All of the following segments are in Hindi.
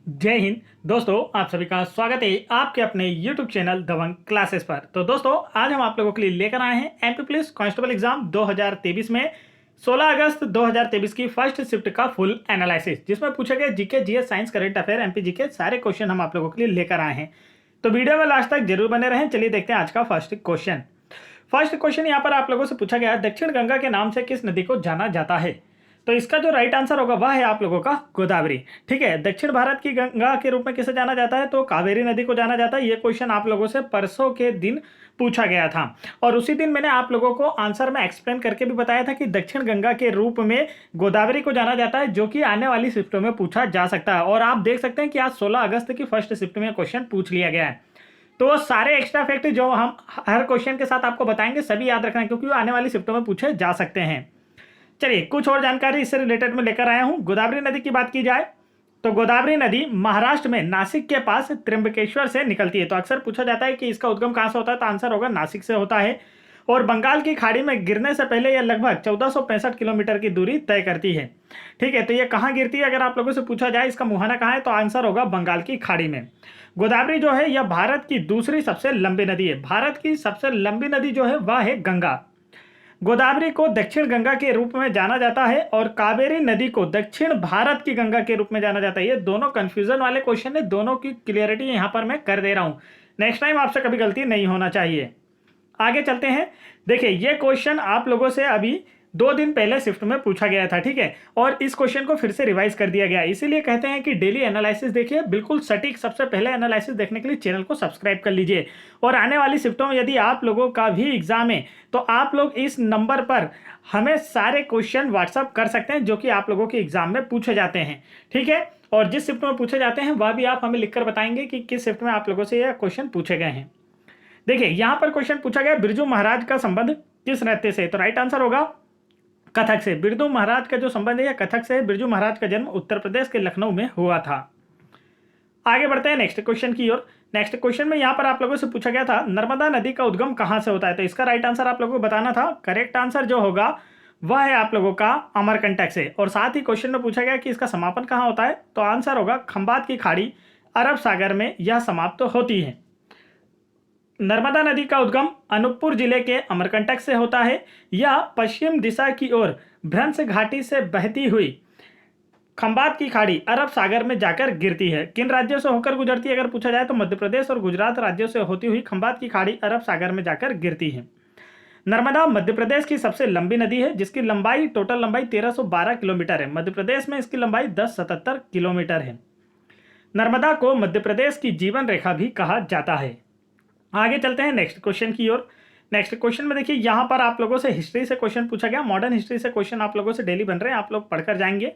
जय हिंद दोस्तों, आप सभी का स्वागत है आपके अपने YouTube चैनल दबंग क्लासेस पर। तो दोस्तों, आज हम आप लोगों के लिए लेकर आए हैं एमपी पुलिस कांस्टेबल एग्जाम 2023 में 16 अगस्त 2023 की फर्स्ट शिफ्ट का फुल एनालिसिस, जिसमें पूछे गए GK, GS, science, current affair, MP GK सारे क्वेश्चन हम आप लोगों के लिए लेकर आए हैं। तो वीडियो में लास्ट तक जरूर बने रहें। चलिए देखते हैं आज का फर्स्ट क्वेश्चन यहाँ पर आप लोगों से पूछा गया, दक्षिण गंगा के नाम से किस नदी को जाना जाता है? तो इसका जो राइट आंसर होगा वह है आप लोगों का गोदावरी। ठीक है, दक्षिण भारत की गंगा के रूप में किसे जाना जाता है? तो कावेरी नदी को जाना जाता है। ये क्वेश्चन आप लोगों से परसों के दिन पूछा गया था और उसी दिन मैंने आप लोगों को आंसर में एक्सप्लेन करके भी बताया था कि दक्षिण गंगा के रूप में गोदावरी को जाना जाता है, जो कि आने वाली शिफ्टों में पूछा जा सकता है। और आप देख सकते हैं कि आज 16 अगस्त की फर्स्ट शिफ्ट में क्वेश्चन पूछ लिया गया है। तो वो सारे एक्स्ट्रा फैक्ट जो हम हर क्वेश्चन के साथ आपको बताएंगे सभी याद रखना है, क्योंकि वो आने वाली शिफ्टों में पूछे जा सकते हैं। चलिए कुछ और जानकारी इससे रिलेटेड में लेकर आया हूं। गोदावरी नदी की बात की जाए तो गोदावरी नदी महाराष्ट्र में नासिक के पास त्र्यंबकेश्वर से निकलती है। तो अक्सर पूछा जाता है कि इसका उद्गम कहां से होता है, तो आंसर होगा नासिक से होता है। और बंगाल की खाड़ी में गिरने से पहले यह लगभग 1465 किलोमीटर की दूरी तय करती है। ठीक है, तो ये कहाँ गिरती है? अगर आप लोगों से पूछा जाए इसका मुहाना कहाँ है, तो आंसर होगा बंगाल की खाड़ी में। गोदावरी जो है यह भारत की दूसरी सबसे लंबी नदी है। भारत की सबसे लंबी नदी जो है वह है गंगा। गोदावरी को दक्षिण गंगा के रूप में जाना जाता है और कावेरी नदी को दक्षिण भारत की गंगा के रूप में जाना जाता है। ये दोनों कंफ्यूजन वाले क्वेश्चन है, दोनों की क्लियरिटी यहां पर मैं कर दे रहा हूं। नेक्स्ट टाइम आपसे कभी गलती नहीं होना चाहिए। आगे चलते हैं। देखिए, ये क्वेश्चन आप लोगों से अभी 2 दिन पहले शिफ्ट में पूछा गया था। ठीक है, और इस क्वेश्चन को फिर से रिवाइज कर दिया गया, इसीलिए कहते हैं कि डेली एनालिसिस देखिए, बिल्कुल सटीक सबसे पहले एनालिसिस देखने के लिए चैनल को सब्सक्राइब कर लीजिए। और आने वाली शिफ्टों में यदि आप लोगों का भी एग्जाम है तो आप लोग इस नंबर पर हमें सारे क्वेश्चन व्हाट्सअप कर सकते हैं जो कि आप लोगों के एग्जाम में पूछे जाते हैं। ठीक है, और जिस शिफ्ट में पूछे जाते हैं वह भी आप हमें लिखकर बताएंगे कि किस शिफ्ट में आप लोगों से यह क्वेश्चन पूछे गए हैं। देखिए, यहां पर क्वेश्चन पूछा गया, बिरजू महाराज का संबंध किस नृत्य से? तो राइट आंसर होगा कथक से। बिरजू महाराज का जो संबंध है कथक से। बिरजू महाराज का जन्म उत्तर प्रदेश के लखनऊ में हुआ था। आगे बढ़ते हैं नेक्स्ट क्वेश्चन की ओर। नेक्स्ट क्वेश्चन में यहां पर आप लोगों से पूछा गया था, नर्मदा नदी का उद्गम कहां से होता है? तो इसका राइट आंसर आप लोगों को बताना था। करेक्ट आंसर जो होगा वह है आप लोगों का अमरकंटक से। और साथ ही क्वेश्चन में पूछा गया कि इसका समापन कहां होता है, तो आंसर होगा खंबात की खाड़ी, अरब सागर में यह समाप्त होती है। नर्मदा नदी का उद्गम अनूपपुर जिले के अमरकंटक से होता है। यह पश्चिम दिशा की ओर भ्रंश घाटी से बहती हुई खंबात की खाड़ी अरब सागर में जाकर गिरती है। किन राज्यों से होकर गुजरती है अगर पूछा जाए तो मध्य प्रदेश और गुजरात राज्यों से होती हुई खंबात की खाड़ी अरब सागर में जाकर गिरती है। नर्मदा मध्य प्रदेश की सबसे लंबी नदी है, जिसकी लंबाई टोटल लंबाई 1312 किलोमीटर है। मध्य प्रदेश में इसकी लंबाई 1077 किलोमीटर है। नर्मदा को मध्य प्रदेश की जीवन रेखा भी कहा जाता है। आगे चलते हैं नेक्स्ट क्वेश्चन की ओर। नेक्स्ट क्वेश्चन में देखिए, यहां पर आप लोगों से हिस्ट्री से क्वेश्चन पूछा गया। मॉडर्न हिस्ट्री से क्वेश्चन आप लोगों से डेली बन रहे हैं, आप लोग पढ़कर जाएंगे।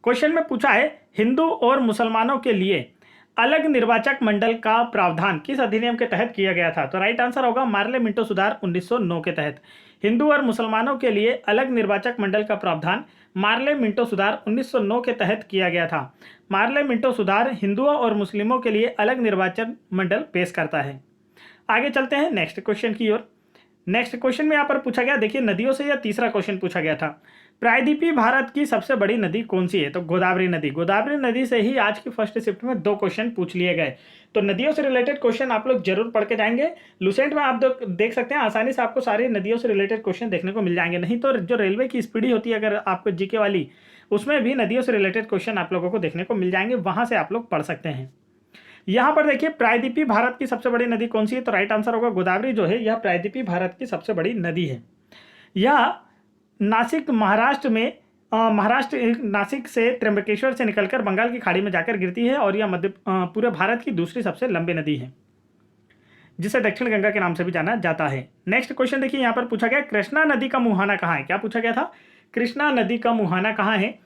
क्वेश्चन में पूछा है, हिंदू और मुसलमानों के लिए अलग निर्वाचक मंडल का प्रावधान किस अधिनियम के तहत किया गया था? तो राइट आंसर होगा मार्ले मिंटो सुधार 1909 के तहत। हिंदू और मुसलमानों के लिए अलग निर्वाचक मंडल का प्रावधान मार्ले मिंटो सुधार 1909 के तहत किया गया था। मार्ले मिंटो सुधार हिंदुओं और मुस्लिमों के लिए अलग निर्वाचन मंडल पेश करता है। आगे चलते हैं नेक्स्ट क्वेश्चन की ओर। नेक्स्ट क्वेश्चन में यहाँ पर पूछा गया, देखिए नदियों से यह तीसरा क्वेश्चन पूछा गया था, प्रायद्वीपीय भारत की सबसे बड़ी नदी कौन सी है? तो गोदावरी नदी। गोदावरी नदी से ही आज की फर्स्ट शिफ्ट में 2 क्वेश्चन पूछ लिए गए। तो नदियों से रिलेटेड क्वेश्चन आप लोग जरूर पढ़ के जाएंगे। लुसेंट में आप देख सकते हैं आसानी से आपको सारी नदियों से रिलेटेड क्वेश्चन देखने को मिल जाएंगे। नहीं तो जो रेलवे की स्पीडी होती है अगर आपको जीके वाली, उसमें भी नदियों से रिलेटेड क्वेश्चन आप लोगों को देखने को मिल जाएंगे, वहां से आप लोग पढ़ सकते हैं। यहां पर देखिए, प्रायद्वीपीय भारत की सबसे बड़ी नदी कौन सी है? तो राइट आंसर होगा गोदावरी जो है यह प्रायद्वीपीय भारत की सबसे बड़ी नदी है। यह नासिक महाराष्ट्र में नासिक से त्र्यंबकेश्वर से निकलकर बंगाल की खाड़ी में जाकर गिरती है और यह पूरे भारत की दूसरी सबसे लंबी नदी है, जिसे दक्षिण गंगा के नाम से भी जाना जाता है। नेक्स्ट क्वेश्चन देखिए, यहां पर पूछा गया, कृष्णा नदी का मुहाना कहाँ है? क्या पूछा गया था? कृष्णा नदी का मुहाना कहाँ है?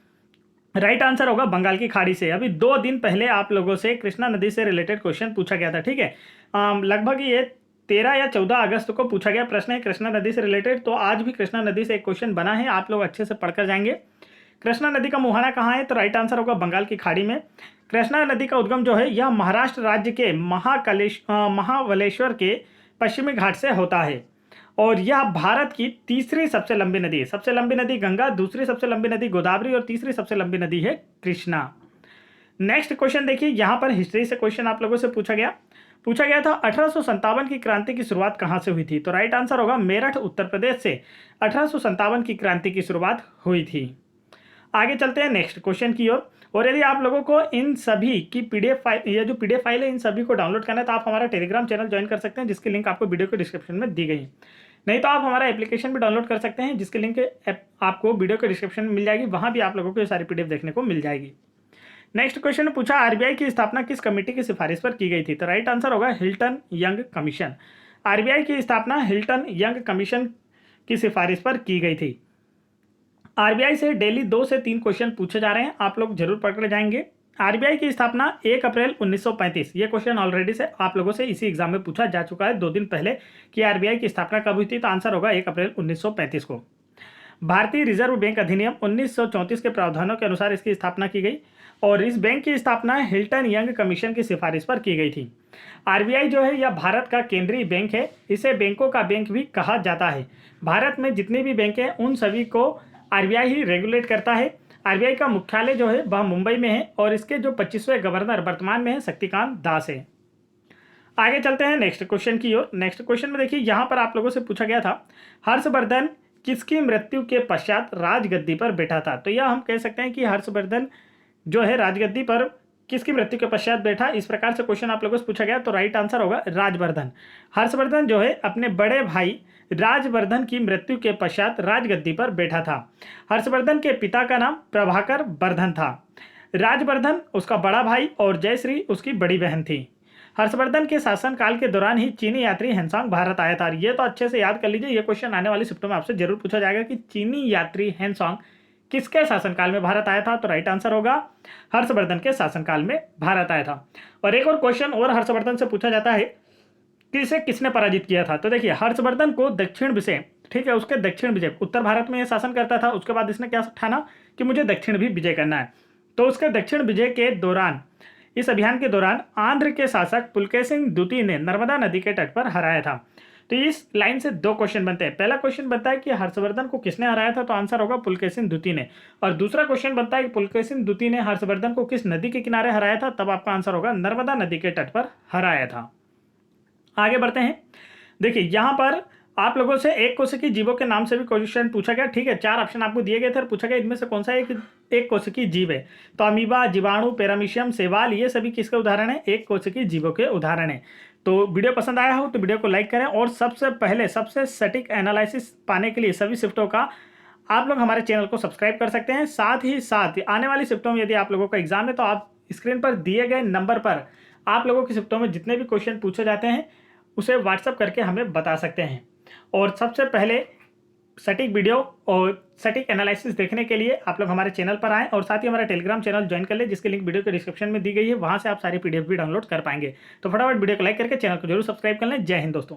राइट आंसर होगा बंगाल की खाड़ी से। अभी 2 दिन पहले आप लोगों से कृष्णा नदी से रिलेटेड क्वेश्चन पूछा गया था। ठीक है, लगभग ये 13 या 14 अगस्त को पूछा गया प्रश्न है कृष्णा नदी से रिलेटेड। तो आज भी कृष्णा नदी से एक क्वेश्चन बना है, आप लोग अच्छे से पढ़कर जाएंगे। कृष्णा नदी का मुहाना कहाँ है? तो राइट आंसर होगा बंगाल की खाड़ी में। कृष्णा नदी का उद्गम जो है यह महाराष्ट्र राज्य के महाबलेश्वर के पश्चिमी घाट से होता है और यह भारत की तीसरी सबसे लंबी नदी है। सबसे लंबी नदी गंगा, दूसरी सबसे लंबी नदी गोदावरी और तीसरी सबसे लंबी नदी है कृष्णा। नेक्स्ट क्वेश्चन देखिए, यहाँ पर हिस्ट्री से क्वेश्चन आप लोगों से पूछा गया था 1857 की क्रांति की शुरुआत कहाँ से हुई थी। तो राइट आंसर होगा मेरठ उत्तर प्रदेश से 1857 की क्रांति की शुरुआत हुई थी। आगे चलते हैं नेक्स्ट क्वेश्चन की ओर। और यदि आप लोगों को इन सभी की पीडीएफ फाइल, ये जो पीडीएफ फाइल है इन सभी को डाउनलोड करना है तो आप हमारा टेलीग्राम चैनल ज्वाइन कर सकते हैं, जिसकी लिंक आपको वीडियो के डिस्क्रिप्शन में दी गई है। नहीं तो आप हमारा एप्लीकेशन भी डाउनलोड कर सकते हैं, जिसकी लिंक आपको वीडियो के डिस्क्रिप्शन में मिल जाएगी, वहाँ भी आप लोगों को ये सारी पीडीएफ देखने को मिल जाएगी। नेक्स्ट क्वेश्चन ने पूछा आरबीआई की स्थापना किस कमेटी की सिफारिश पर की गई थी। तो राइट आंसर होगा हिल्टन यंग कमीशन। आरबीआई की स्थापना हिल्टन यंग कमीशन की सिफारिश पर की गई थी। आरबीआई से डेली 2 से 3 क्वेश्चन पूछे जा रहे हैं, आप लोग जरूर पकड़ जाएंगे। आरबीआई की स्थापना 1 अप्रैल 1935। ये क्वेश्चन ऑलरेडी से आप लोगों से इसी एग्जाम में पूछा जा चुका है 2 दिन पहले कि आरबीआई की स्थापना कब हुई थी। तो आंसर होगा 1 अप्रैल 1935 को। भारतीय रिजर्व बैंक अधिनियम 1934 के प्रावधानों के अनुसार इसकी स्थापना की गई और इस बैंक की स्थापना हिल्टन यंग कमीशन की सिफारिश पर की गई थी। आरबीआई जो है यह भारत का केंद्रीय बैंक है, इसे बैंकों का बैंक भी कहा जाता है। भारत में जितने भी बैंक हैं उन सभी को आरबीआई ही रेगुलेट करता है। आरबीआई का मुख्यालय जो है वह मुंबई में है और इसके जो 25वें गवर्नर वर्तमान में है शक्तिकांत दास है। आगे चलते हैं नेक्स्ट क्वेश्चन की ओर। नेक्स्ट क्वेश्चन में देखिए, यहाँ पर आप लोगों से पूछा गया था हर्षवर्धन किसकी मृत्यु के पश्चात राजगद्दी पर बैठा था। तो यह हम कह सकते हैं कि हर्षवर्धन जो है राजगद्दी पर किसकी मृत्यु के पश्चात बैठा, इस प्रकार से क्वेश्चन आप लोगों से पूछा गया। तो राइट आंसर होगा राजवर्धन। हर्षवर्धन जो है अपने बड़े भाई राजवर्धन की मृत्यु के पश्चात राजगद्दी पर बैठा था। हर्षवर्धन के पिता का नाम प्रभाकर वर्धन था। राजवर्धन उसका बड़ा भाई और जयश्री उसकी बड़ी बहन थी। हर्षवर्धन के शासनकाल के दौरान ही चीनी यात्री हेनसोंग भारत आया था। ये तो अच्छे से याद कर लीजिए, ये क्वेश्चन आने वाली शिफ्टों में आपसे जरूर पूछा जाएगा कि चीनी यात्री हेनसोंग किसके शासनकाल में भारत आया था। तो राइट आंसर होगा हर्षवर्धन के शासनकाल में भारत आया था। और एक और क्वेश्चन और हर्षवर्धन से पूछा जाता है कि इसे किसने पराजित किया था। तो देखिए हर्षवर्धन को दक्षिण विजय, ठीक है, उसके दक्षिण विजय, उत्तर भारत में यह शासन करता था, उसके बाद इसने क्या ठाना कि मुझे दक्षिण भी विजय करना है। तो उसके दक्षिण विजय के दौरान, इस अभियान के दौरान आंध्र के शासक पुलकेशिन द्वितीय ने नर्मदा नदी के तट पर हराया था। तो इस लाइन से 2 क्वेश्चन बनते हैं। पहला क्वेश्चन बनता है कि हर्षवर्धन को किसने हराया था, तो आंसर होगा पुलकेशिन द्वितीय ने। और दूसरा क्वेश्चन बनता है कि पुलकेशिन द्वितीय ने हर्षवर्धन को किस नदी के किनारे हराया था, तब आपका आंसर होगा नर्मदा नदी के तट पर हराया था। आगे बढ़ते हैं। देखिए यहाँ पर आप लोगों से एक कोशिकी जीवों के नाम से भी क्वेश्चन पूछा गया, ठीक है। 4 ऑप्शन आपको दिए गए थे और पूछा गया इनमें से कौन सा एक कोशिकी जीव है। तो अमीबा, जीवाणु, पैरामीशियम, शैवाल, ये सभी किसके उदाहरण है, एक कोशिकी जीवों के उदाहरण है। तो वीडियो पसंद आया हो तो वीडियो को लाइक करें और सबसे पहले सबसे सटीक एनालिसिस पाने के लिए सभी शिफ्टों का आप लोग हमारे चैनल को सब्सक्राइब कर सकते हैं। साथ ही साथ आने वाली शिफ्टों में यदि आप लोगों का एग्जाम है तो आप स्क्रीन पर दिए गए नंबर पर आप लोगों की शिफ्टों में जितने भी क्वेश्चन पूछे जाते हैं उसे व्हाट्सअप करके हमें बता सकते हैं। और सबसे पहले सटीक वीडियो और सटीक एनालिसिस देखने के लिए आप लोग हमारे चैनल पर आएं और साथ ही हमारा टेलीग्राम चैनल ज्वाइन कर ले, जिसकी लिंक वीडियो के डिस्क्रिप्शन में दी गई है, वहां से आप सारी पीडीएफ भी डाउनलोड कर पाएंगे। तो फटाफट वीडियो को लाइक करके चैनल को जरूर सब्सक्राइब कर लें। जय हिंद दोस्तों।